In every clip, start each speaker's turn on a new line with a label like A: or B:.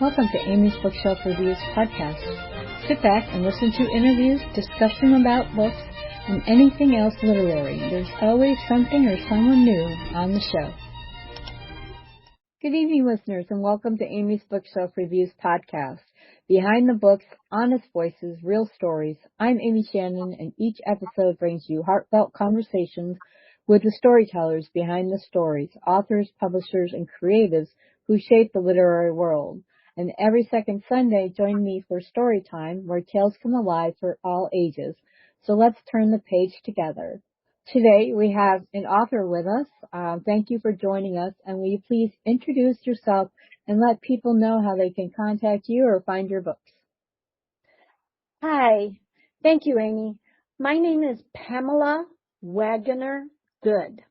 A: Welcome to Amy's Bookshelf Reviews podcast. Sit back and listen to interviews, discussion about books, and anything else literary. There's always something or someone new on the show. Good evening, listeners, and welcome to Amy's Bookshelf Reviews podcast. Behind the books, honest voices, real stories. I'm Amy Shannon, and each episode brings you heartfelt conversations with the storytellers behind the stories, authors, publishers, and creatives who shape the literary world. And every second Sunday, join me for story time, where tales come alive for all ages. So let's turn the page together. Today, we have an author with us. Thank you for joining us. And will you please introduce yourself and let people know how they can contact you or find your books?
B: Hi. Thank you, Amy. My name is Pamela Waggoner Good.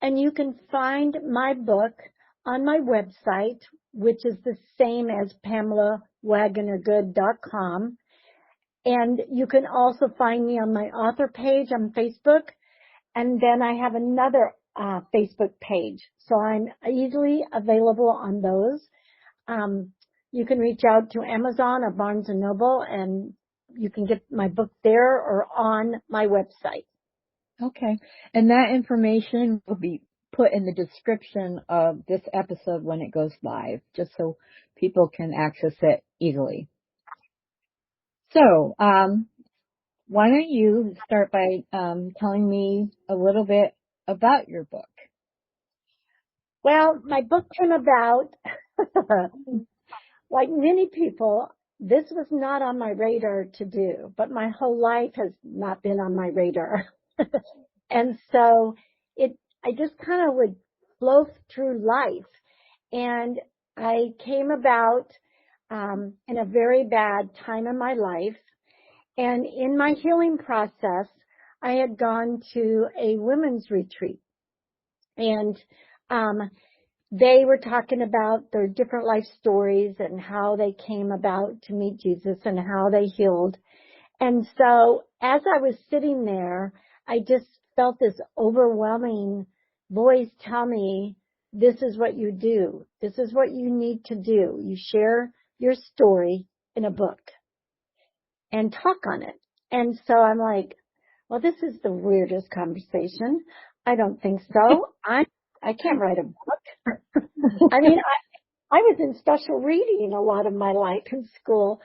B: And you can find my book on my website, which is the same as PamelaWaggonerGood.com. And you can also find me on my author page on Facebook. And then I have another Facebook page. So I'm easily available on those. You can reach out to Amazon or Barnes & Noble, and you can get my book there or on my website.
A: Okay. And that information will be put in the description of this episode when it goes live, just so people can access it easily. So, why don't you start by telling me a little bit about your book?
B: Well, my book came about, like many people, this was not on my radar to do, but my whole life has not been on my radar. And so I just kind of would flow through life. And I came about in a very bad time in my life. And in my healing process, I had gone to a women's retreat. And they were talking about their different life stories and how they came about to meet Jesus and how they healed. And so as I was sitting there, I just felt this overwhelming voice tell me, this is what you do. This is what you need to do. You share your story in a book and talk on it. And so I'm like, well, this is the weirdest conversation. I don't think so. I can't write a book. I mean, I was in special reading a lot of my life in school,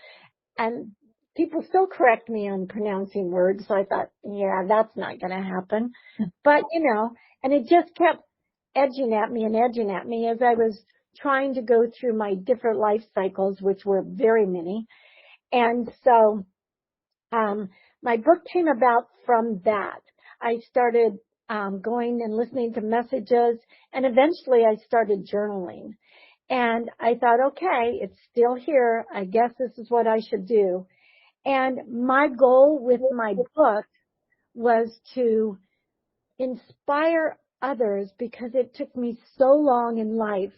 B: and people still correct me on pronouncing words. So I thought, yeah, that's not going to happen. But, and it just kept edging at me as I was trying to go through my different life cycles, which were very many. And so, my book came about from that. I started going and listening to messages, and eventually I started journaling. And I thought, okay, it's still here. I guess this is what I should do. And my goal with my book was to inspire others, because it took me so long in life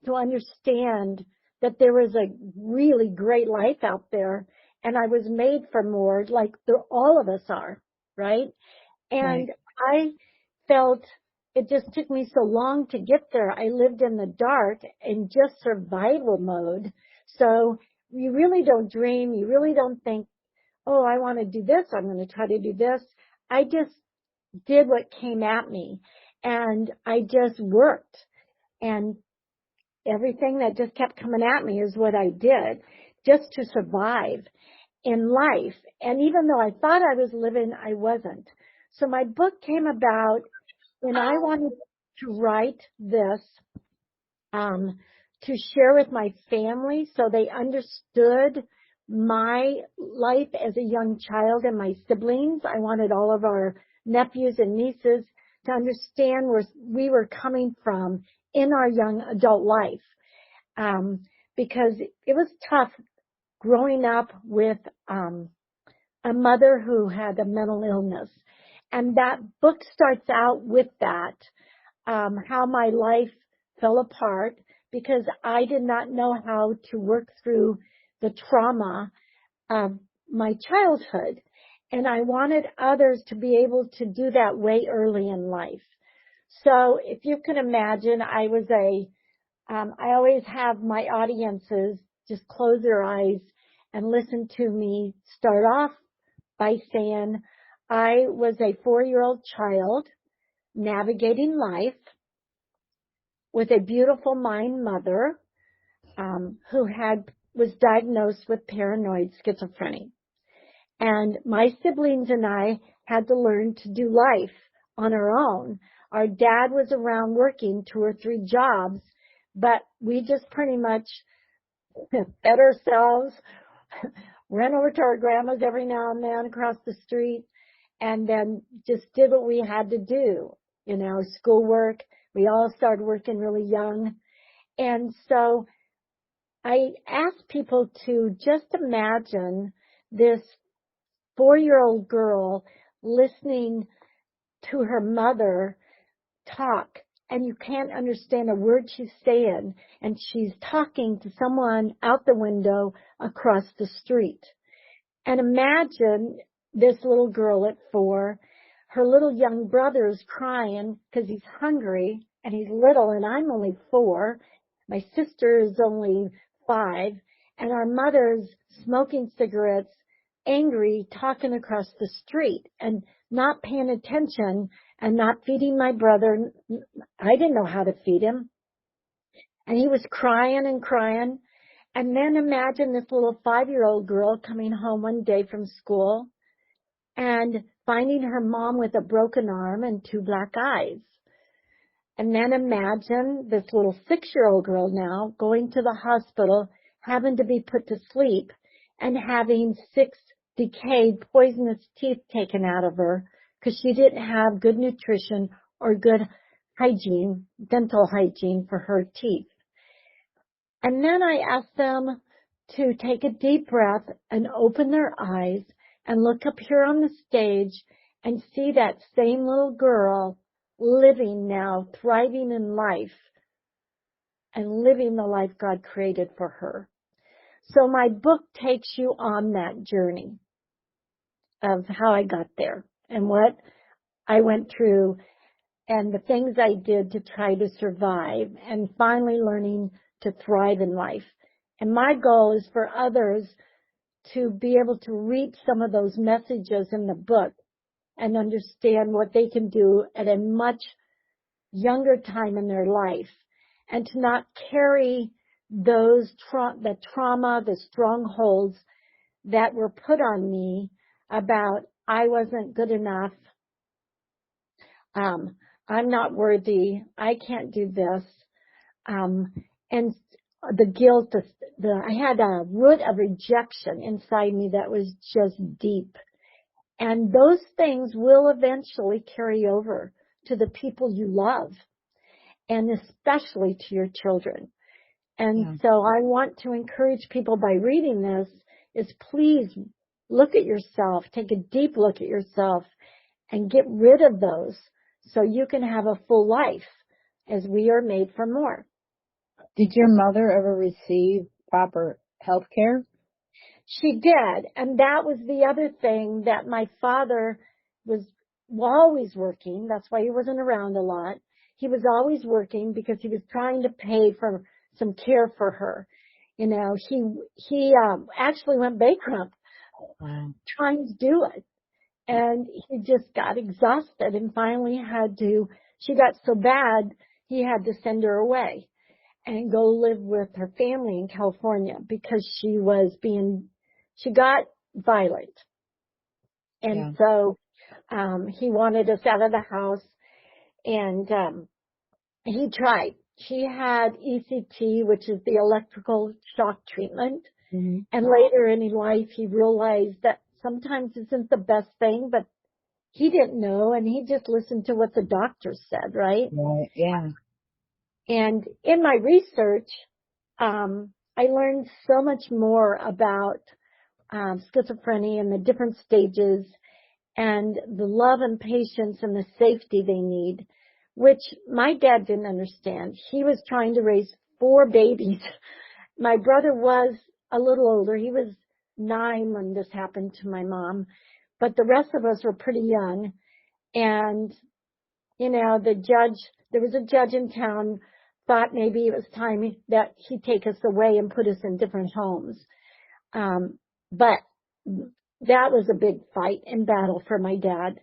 B: to understand that there was a really great life out there, and I was made for more, like all of us are, right? And I felt it just took me so long to get there. I lived in the dark in just survival mode. So you really don't dream. You really don't think, oh, I want to do this. I'm going to try to do this. I just did what came at me, and I just worked, and everything that just kept coming at me is what I did just to survive in life. And even though I thought I was living, I wasn't. So my book came about when I wanted to write this to share with my family so they understood my life as a young child and my siblings. I wanted all of our nephews and nieces to understand where we were coming from in our young adult life, because it was tough growing up with a mother who had a mental illness. And that book starts out with that, how my life fell apart because I did not know how to work through the trauma of my childhood. And I wanted others to be able to do that way early in life. So if you can imagine, I always have my audiences just close their eyes and listen to me start off by saying I was a 4-year-old child navigating life with a beautiful mind mother who was diagnosed with paranoid schizophrenia. And my siblings and I had to learn to do life on our own. Our dad was around working 2 or 3 jobs, but we just pretty much fed ourselves, ran over to our grandma's every now and then across the street, and then just did what we had to do. Schoolwork. We all started working really young. And so I asked people to just imagine this 4-year-old girl listening to her mother talk, and you can't understand a word she's saying, and she's talking to someone out the window across the street. And imagine this little girl at 4, her little young brother is crying because he's hungry, and he's little, and I'm only 4. My sister is only 5, and our mother's smoking cigarettes, angry, talking across the street and not paying attention and not feeding my brother. I didn't know how to feed him. And he was crying and crying. And then imagine this little 5-year-old girl coming home one day from school and finding her mom with a broken arm and 2 black eyes. And then imagine this little 6-year-old girl now going to the hospital, having to be put to sleep and having 6 decayed, poisonous teeth taken out of her because she didn't have good nutrition or good hygiene, dental hygiene for her teeth. And then I asked them to take a deep breath and open their eyes and look up here on the stage and see that same little girl living now, thriving in life and living the life God created for her. So my book takes you on that journey of how I got there and what I went through and the things I did to try to survive and finally learning to thrive in life. And my goal is for others to be able to read some of those messages in the book and understand what they can do at a much younger time in their life and to not carry the trauma, the strongholds that were put on me about I wasn't good enough, I'm not worthy, I can't do this, and the guilt, I had a root of rejection inside me that was just deep. And those things will eventually carry over to the people you love, and especially to your children. And so I want to encourage people by reading this is please look at yourself, take a deep look at yourself and get rid of those so you can have a full life as we are made for more.
A: Did your mother ever receive proper health care?
B: She did. And that was the other thing, that my father was always working. That's why he wasn't around a lot. He was always working because he was trying to pay for some care for her. He actually went bankrupt trying to do it. And he just got exhausted and finally she got so bad, he had to send her away and go live with her family in California because she got violent. And so he wanted us out of the house, and he tried. She had ECT, which is the electrical shock treatment. Mm-hmm. And later in his life, he realized that sometimes isn't the best thing, but he didn't know, and he just listened to what the doctors said, right?
A: Right, yeah.
B: And in my research, I learned so much more about schizophrenia and the different stages and the love and patience and the safety they need, which my dad didn't understand. He was trying to raise 4 babies. My brother was a little older. He was 9 when this happened to my mom, but the rest of us were pretty young. And, there was a judge in town thought maybe it was time that he'd take us away and put us in different homes. But that was a big fight and battle for my dad.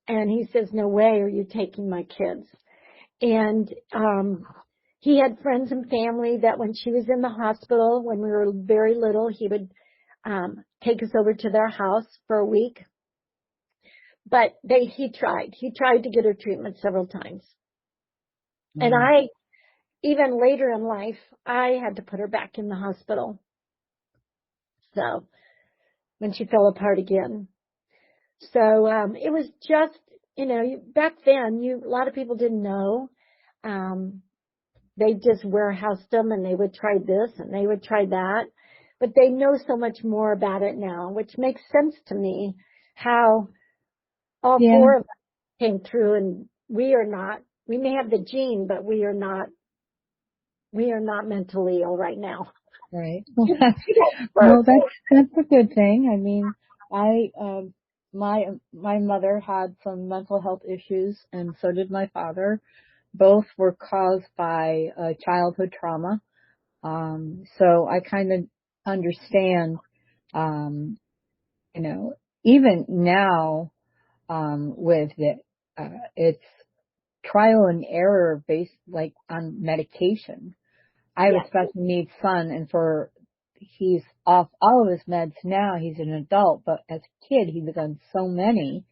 B: And he says, no way are you taking my kids. And, he had friends and family that when she was in the hospital, when we were very little, he would, take us over to their house for a week. But he tried to get her treatment several times. And
A: Mm.
B: even later in life, I had to put her back in the hospital. So when she fell apart again. So, it was just, back then, a lot of people didn't know. They just warehoused them and they would try this and they would try that. But they know so much more about it now, which makes sense to me how all
A: Yeah,
B: four of us came through, and we may have the gene, but we are not mentally ill right now.
A: right. Well, that's a good thing. I mean, my mother had some mental health issues, and so did my father. Both were caused by childhood trauma. So I kind of understand, um, even now, with it, it's trial and error based like on medication. I have
B: Yes.
A: a special needs son, and he's off all of his meds now. He's an adult, but as a kid, he was on so many.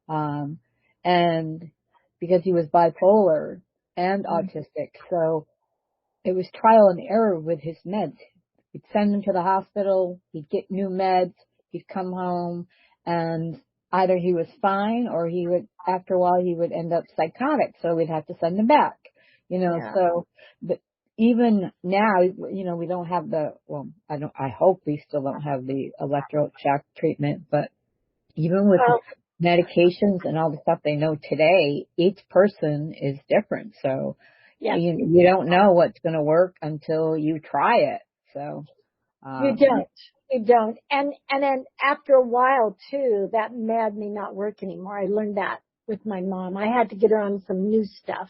A: Um, and because he was bipolar and autistic, so it was trial and error with his meds. We'd send him to the hospital, he'd get new meds, he'd come home, and either he was fine or after a while, he would end up psychotic, so we'd have to send him back.
B: Yeah.
A: So, but even now, we don't have I hope we still don't have the electroshock treatment, but even with
B: Well,
A: medications and all the stuff they know today, each person is different. So
B: yes.
A: you don't know what's going to work until you try it. So,
B: You don't. You don't. And then after a while too, that med may not work anymore. I learned that with my mom. I had to get her on some new stuff.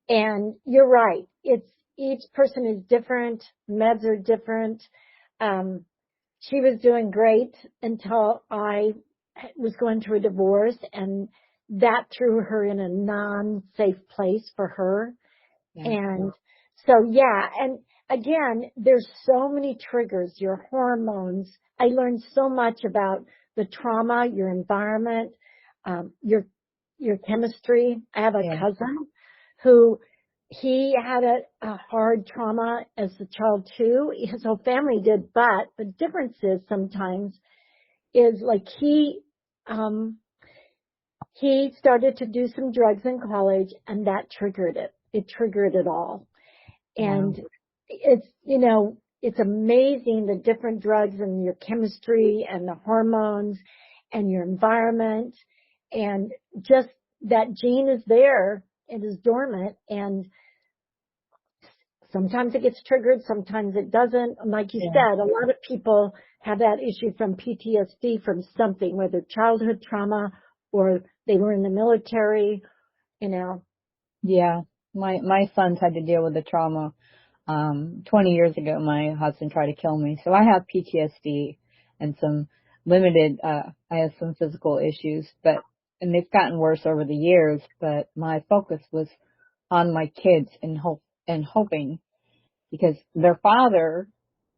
B: And you're right. Each person is different. Meds are different. She was doing great until I was going through a divorce, and that threw her in a non-safe place for her.
A: yeah,
B: And so, yeah. And again, there's so many triggers, your hormones. I learned so much about the trauma, your environment, your chemistry. I have a
A: yeah,
B: cousin who he had a hard trauma as a child too. His whole family did, but the difference is sometimes is like he started to do some drugs in college and that triggered it. It triggered it all.
A: wow,
B: And it's amazing the different drugs and your chemistry and the hormones and your environment, and just that gene is there. It is dormant, and sometimes it gets triggered, sometimes it doesn't. And like you
A: yeah,
B: said, a lot of people have that issue from PTSD from something, whether childhood trauma or they were in the military.
A: yeah. My sons had to deal with the trauma. 20 years ago, my husband tried to kill me. So I have PTSD and some I have some physical issues, and they've gotten worse over the years, but my focus was on my kids and hoping, because their father,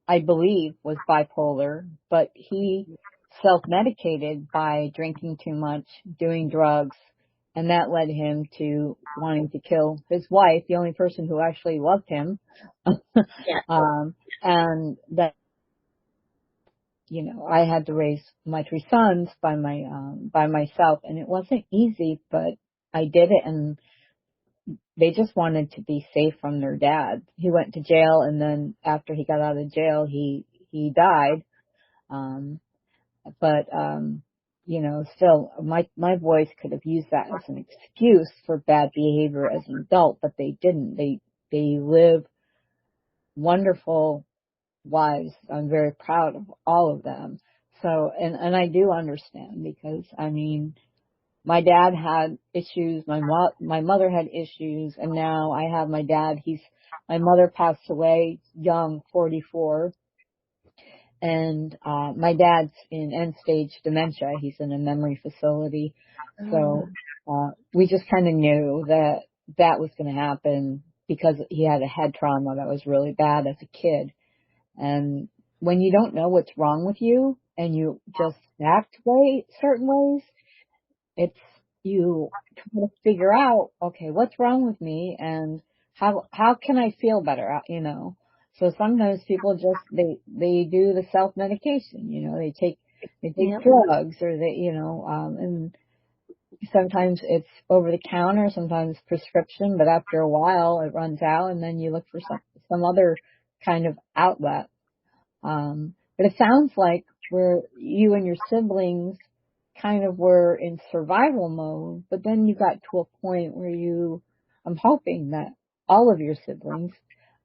A: I believe, was bipolar, but he self-medicated by drinking too much, doing drugs, and that led him to wanting to kill his wife, the only person who actually loved him.
B: Yeah.
A: And that, I had to raise my three sons by myself, and it wasn't easy, but I did it, and they just wanted to be safe from their dad. He went to jail, and then after he got out of jail, he died. Um, but still, my boys could have used that as an excuse for bad behavior as an adult, but they didn't. They live wonderful lives. I'm very proud of all of them. So, and I do understand, because I mean, my dad had issues, my mother had issues, and now I have my dad. My mother passed away young, 44, and my dad's in end stage dementia. He's in a memory facility. So we just kind of knew that that was going to happen because he had a head trauma that was really bad as a kid. And when you don't know what's wrong with you and you just act certain ways, it's you try to figure out, okay, what's wrong with me and how can I feel better, you know? So sometimes people just they do the self medication, you know, they take
B: Yep.
A: drugs or and sometimes it's over the counter, sometimes prescription, but after a while it runs out and then you look for some other kind of outlet. But it sounds like where you and your siblings kind of were in survival mode, but then you got to a point where I'm hoping that all of your siblings,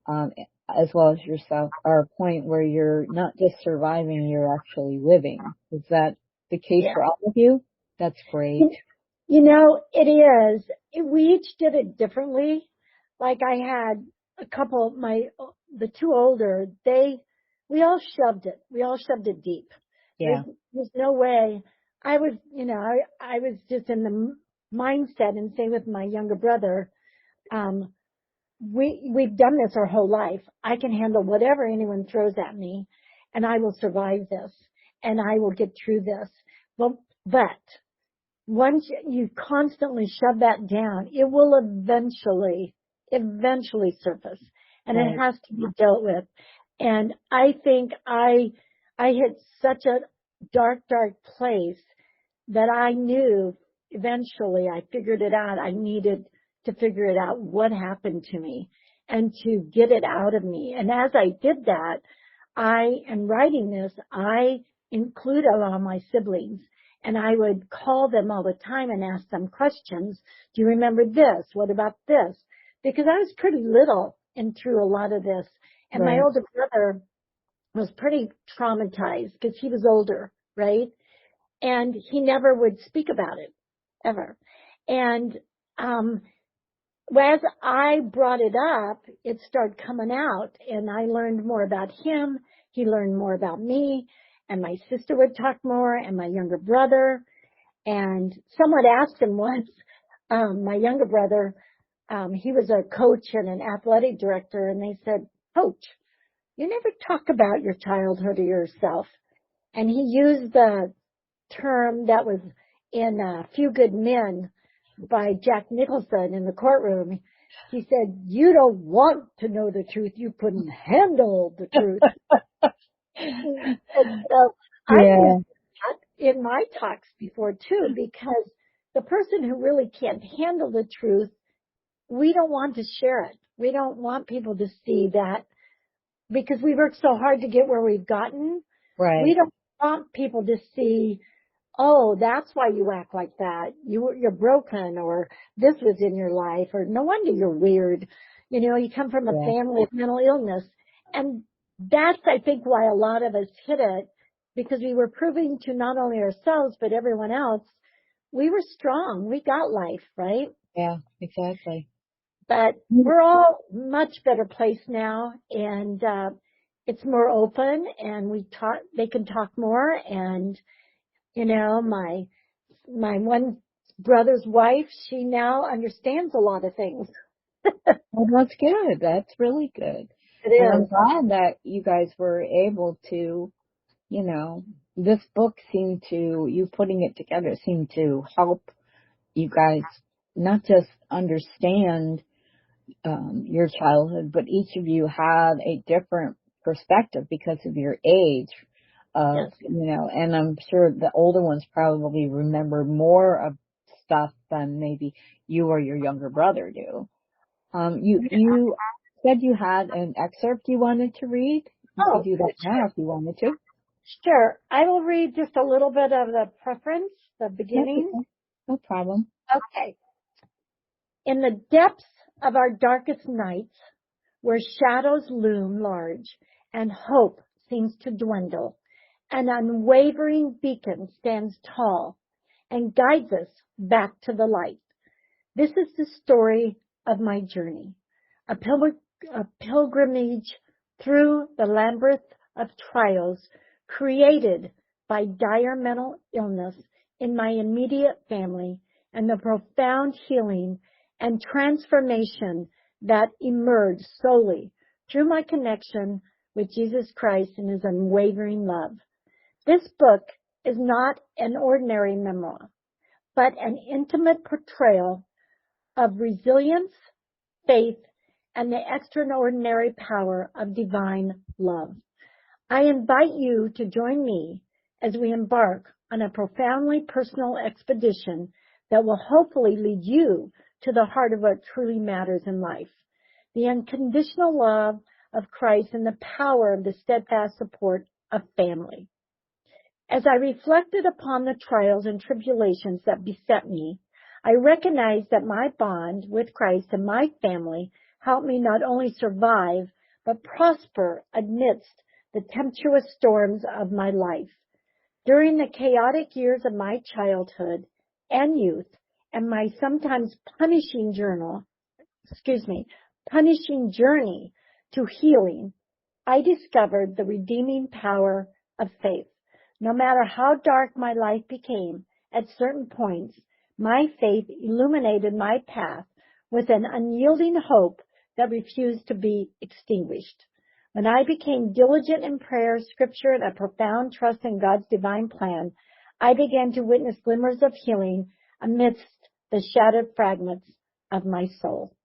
A: um, as well as yourself, are a point where you're not just surviving, you're actually living. Is that the case
B: Yeah.
A: for all of you? That's great.
B: You know, it is. We each did it differently. Like I had a couple, the two older, we all shoved it. We all shoved it deep.
A: Yeah,
B: There's no way. I was, I was just in the mindset, and same with my younger brother. Um, we've done this our whole life. I can handle whatever anyone throws at me, and I will survive this, and I will get through this. But once you constantly shove that down, it will eventually surface, and it
A: right,
B: has to be dealt with. And I think I hit such a dark place that I knew eventually I figured it out. I needed to figure it out, what happened to me, and to get it out of me. And as I did that, I am writing this, I included all my siblings, and I would call them all the time and ask them questions. Do you remember this? What about this? Because I was pretty little and through a lot of this. And my
A: right.
B: older brother was pretty traumatized because he was older, right? And he never would speak about it, ever. And as I brought it up, it started coming out, and I learned more about him. He learned more about me, and my sister would talk more, and my younger brother. And someone asked him once, my younger brother, he was a coach and an athletic director, and they said, "Coach, you never talk about your childhood or yourself." And he used the term that was in Few Good Men by Jack Nicholson in the courtroom. He said, "You don't want to know the truth. You couldn't handle the truth." And so I
A: Yeah,
B: use that in my talks before too, because the person who really can't handle the truth, we don't want to share it. We don't want people to see that because we worked so hard to get where we've gotten. We
A: right.
B: don't want people to see, "Oh, that's why you act like that. You're broken," or "This was in your life," or "No wonder you're weird. You know, you come from a
A: Yeah,
B: family of mental illness." And that's, I think, why a lot of us hit it, because we were proving to not only ourselves, but everyone else, we were strong. We got life, right?
A: yeah, exactly.
B: But we're all much better place now, and it's more open, and they can talk more. And my one brother's wife, she now understands a lot of things.
A: Well, that's good. That's really good.
B: It
A: And I'm
B: is.
A: glad that you guys were able to, this book you putting it together seemed to help you guys not just understand your childhood, but each of you had a different perspective because of your age
B: Yes.
A: and I'm sure the older ones probably remember more of stuff than maybe you or your younger brother do. You said you had an excerpt you wanted to read. You could
B: Oh,
A: do that now
B: sure.
A: if you wanted to.
B: Sure. I will read just a little bit of the preference, the
A: That's
B: beginning.
A: okay. No problem.
B: Okay. In the depths of our darkest nights, where shadows loom large and hope seems to dwindle, an unwavering beacon stands tall, and guides us back to the light. This is the story of my journey, a pilgrimage through the labyrinth of trials created by dire mental illness in my immediate family and the profound healing and transformation that emerged solely through my connection with Jesus Christ and his unwavering love. This book is not an ordinary memoir, but an intimate portrayal of resilience, faith, and the extraordinary power of divine love. I invite you to join me as we embark on a profoundly personal expedition that will hopefully lead you to the heart of what truly matters in life, the unconditional love of Christ and the power of the steadfast support of family. As I reflected upon the trials and tribulations that beset me, I recognized that my bond with Christ and my family helped me not only survive, but prosper amidst the tempestuous storms of my life. During the chaotic years of my childhood and youth, and my sometimes punishing journey to healing, I discovered the redeeming power of faith. No matter how dark my life became, at certain points, my faith illuminated my path with an unyielding hope that refused to be extinguished. When I became diligent in prayer, scripture, and a profound trust in God's divine plan, I began to witness glimmers of healing amidst the shattered fragments of my soul.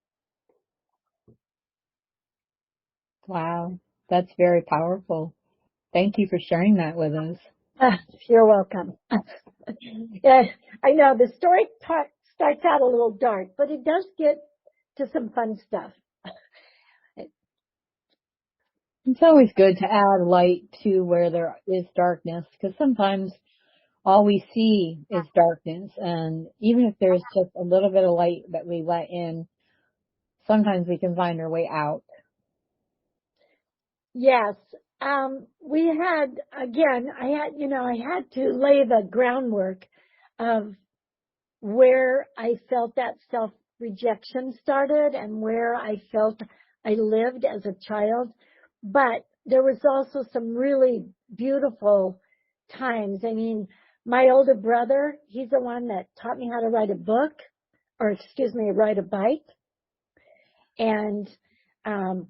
A: Wow, that's very powerful. Thank you for sharing that with us.
B: You're welcome. Yeah, I know the story starts out a little dark, but it does get to some fun stuff.
A: It's always good to add light to where there is darkness, because sometimes all we see is darkness. And even if there's just a little bit of light that we let in, sometimes we can find our way out.
B: Yes. We had, again, I had to lay the groundwork of where I felt that self-rejection started and where I felt I lived as a child. But there was also some really beautiful times. I mean, my older brother, he's the one that taught me how to ride a bike. And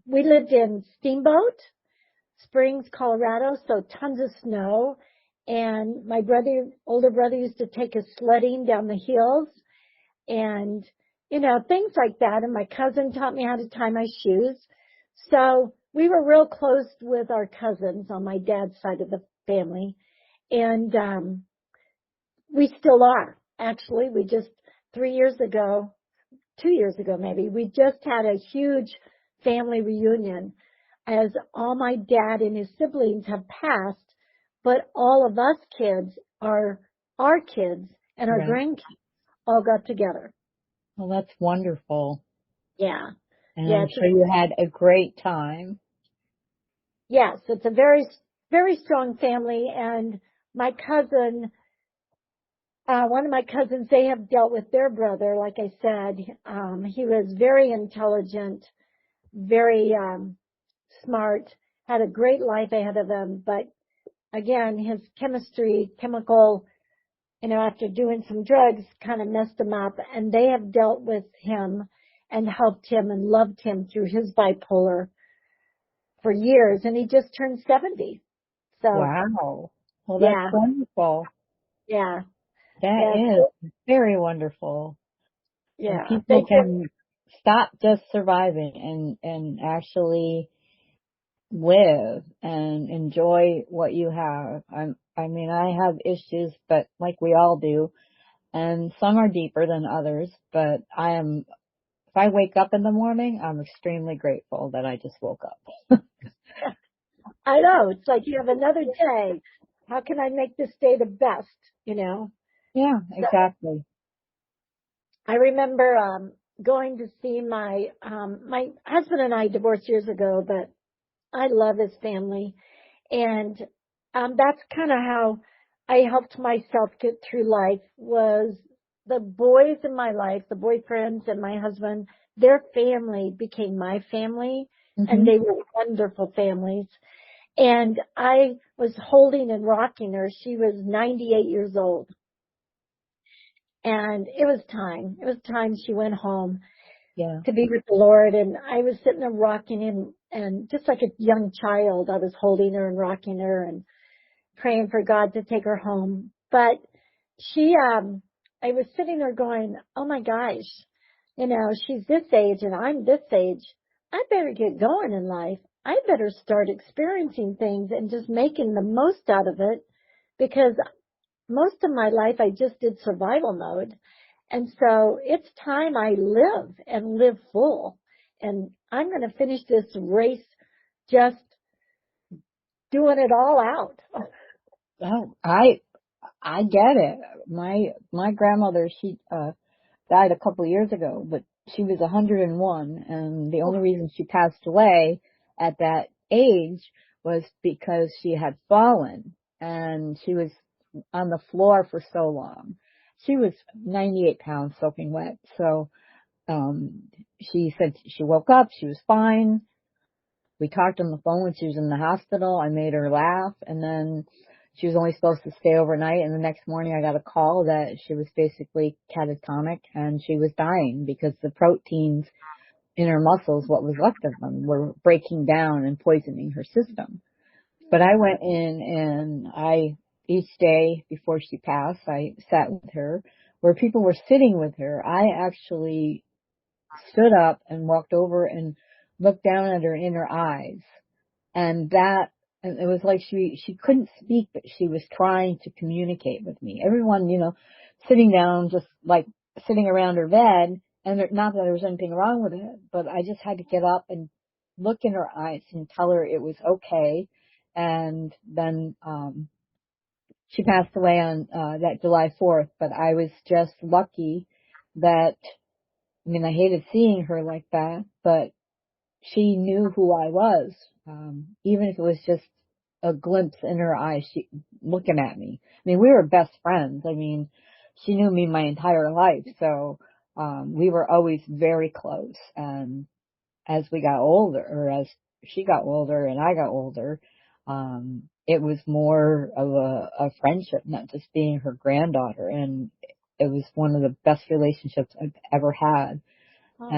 B: we lived in Steamboat Springs, Colorado, so tons of snow. And my older brother used to take us sledding down the hills and, things like that. And my cousin taught me how to tie my shoes. So we were real close with our cousins on my dad's side of the family. And we still are. Actually, we just 2 years ago maybe, we just had a huge family reunion as all my dad and his siblings have passed, but all of us kids, our kids and our
A: Right.
B: grandkids all got together.
A: Well, that's wonderful.
B: Yeah.
A: And
B: Yeah.
A: I'm sure you had a great time.
B: Yes. It's a very, very strong family. And my cousin, one of my cousins, they have dealt with their brother. Like I said, he was very intelligent, very, smart, had a great life ahead of him. But again, his chemical, after doing some drugs kind of messed him up, and they have dealt with him and helped him and loved him through his bipolar for years. And he just turned 70. So,
A: Wow. Well, that's
B: yeah,
A: wonderful.
B: yeah, yeah,
A: That is very wonderful. When
B: yeah.
A: people
B: Thank you.
A: can stop just surviving and actually live and enjoy what you have. I mean, I have issues, but like we all do, and some are deeper than others, but if I wake up in the morning, I'm extremely grateful that I just woke up.
B: I know. It's like you have another day. How can I make this day the best?
A: Yeah,
B: So
A: exactly.
B: I remember going to see my husband and I divorced years ago, but I love his family. And that's kind of how I helped myself get through life was the boys in my life, the boyfriends and my husband, their family became my family, and
A: Hmm.
B: they were wonderful families. And I was holding and rocking her. She was 98 years old. And it was time. It was time she went home
A: Yeah.
B: to be with the Lord. And I was sitting there rocking him, and just like a young child, I was holding her and rocking her and praying for God to take her home. But I was sitting there going, oh my gosh, she's this age and I'm this age. I better get going in life. I better start experiencing things and just making the most out of it, because most of my life I just did survival mode. And so it's time I live and live full. And I'm going to finish this race just doing it all out.
A: Oh, I get it. My grandmother, she died a couple of years ago, but she was 101, and the only reason she passed away at that age was because she had fallen, and she was on the floor for so long. She was 98 pounds soaking wet, so she said she woke up, she was fine. We talked on the phone when she was in the hospital. I made her laugh, and then she was only supposed to stay overnight, and the next morning I got a call that she was basically catatonic and she was dying because the proteins in her muscles, what was left of them, were breaking down and poisoning her system. But I went in and each day before she passed, I sat with her where people were sitting with her. I actually stood up and walked over and looked down at her in her eyes, and it was like she couldn't speak, but she was trying to communicate with me. Everyone, sitting down, just like sitting around her bed, and not that there was anything wrong with it, but I just had to get up and look in her eyes and tell her it was okay. And then she passed away on that July 4th, but I was just lucky that, I mean, I hated seeing her like that, but she knew who I was, even if it was just a glimpse in her eyes, she looking at me. I mean, we were best friends. I mean, she knew me my entire life, so we were always very close. And as we got older, or as she got older and I got older, it was more of a friendship, not just being her granddaughter. And it was one of the best relationships I've ever had.
B: Oh,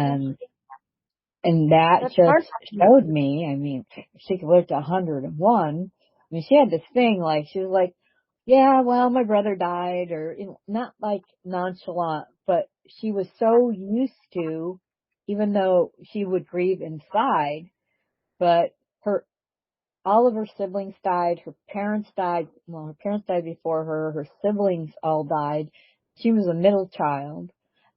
A: And that
B: that's
A: just
B: hard.
A: showed me, I mean, she lived 101. I mean, she had this thing, like, she was like, yeah, well, my brother died, or, not like nonchalant, but she was so used to, even though she would grieve inside, but all of her siblings died, her parents died, well, her parents died before her siblings all died. She was a middle child,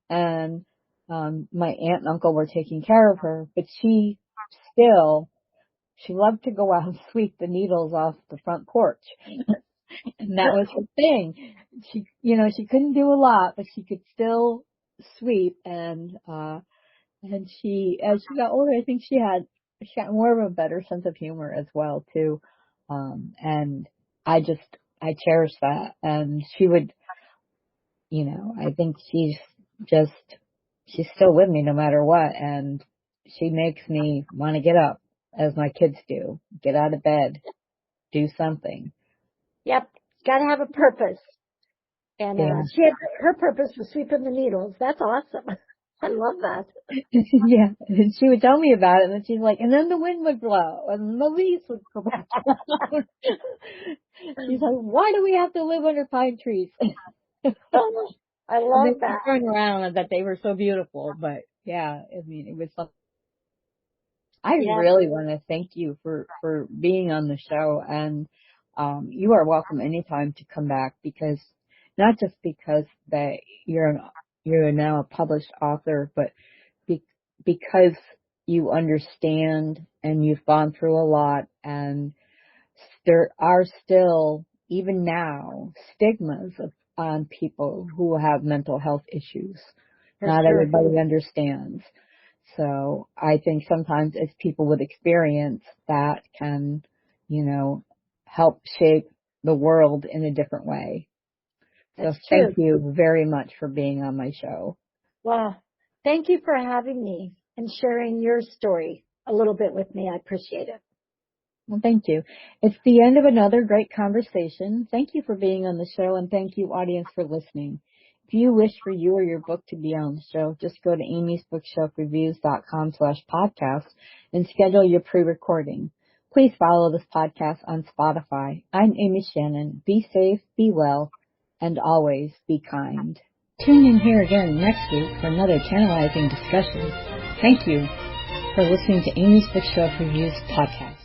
A: and my aunt and uncle were taking care of her, but still, she loved to go out and sweep the needles off the front porch. And that was her thing. She couldn't do a lot, but she could still sweep. And as she got older, I think she got more of a better sense of humor as well, too. And I cherish that. And she would, I think just, she's still with me no matter what. And she makes me want to get up, as my kids do. Get out of bed, do something.
B: Yep. Got to have a purpose. And
A: Yeah.
B: her purpose was sweeping the needles. That's awesome. I love that.
A: Yeah. And she would tell me about it, and then she's like, and then the wind would blow, and the leaves would go back down. She's like, why do we have to live under pine trees?
B: I
A: And
B: love
A: then she
B: that.
A: turned around and that they were so beautiful. But yeah, I mean, it was something. I
B: Yep.
A: really want to thank you for being on the show, and you are welcome anytime to come back, because not just because that you're now a published author, but be, because you understand and you've gone through a lot, and there are still, even now, stigmas on people who have mental health issues.
B: For
A: Not
B: sure.
A: everybody understands. So I think sometimes as people with experience, that can, help shape the world in a different way. So
B: That's
A: thank
B: true.
A: you very much for being on my show.
B: Well, thank you for having me and sharing your story a little bit with me. I appreciate it.
A: Well, thank you. It's the end of another great conversation. Thank you for being on the show, and thank you, audience, for listening. If you wish for you or your book to be on the show, just go to amysbookshelfreviews.com/podcast and schedule your pre-recording. Please follow this podcast on Spotify. I'm Amy Shannon. Be safe, be well, and always be kind. Tune in here again next week for another tantalizing discussion. Thank you for listening to Amy's Bookshelf Reviews podcast.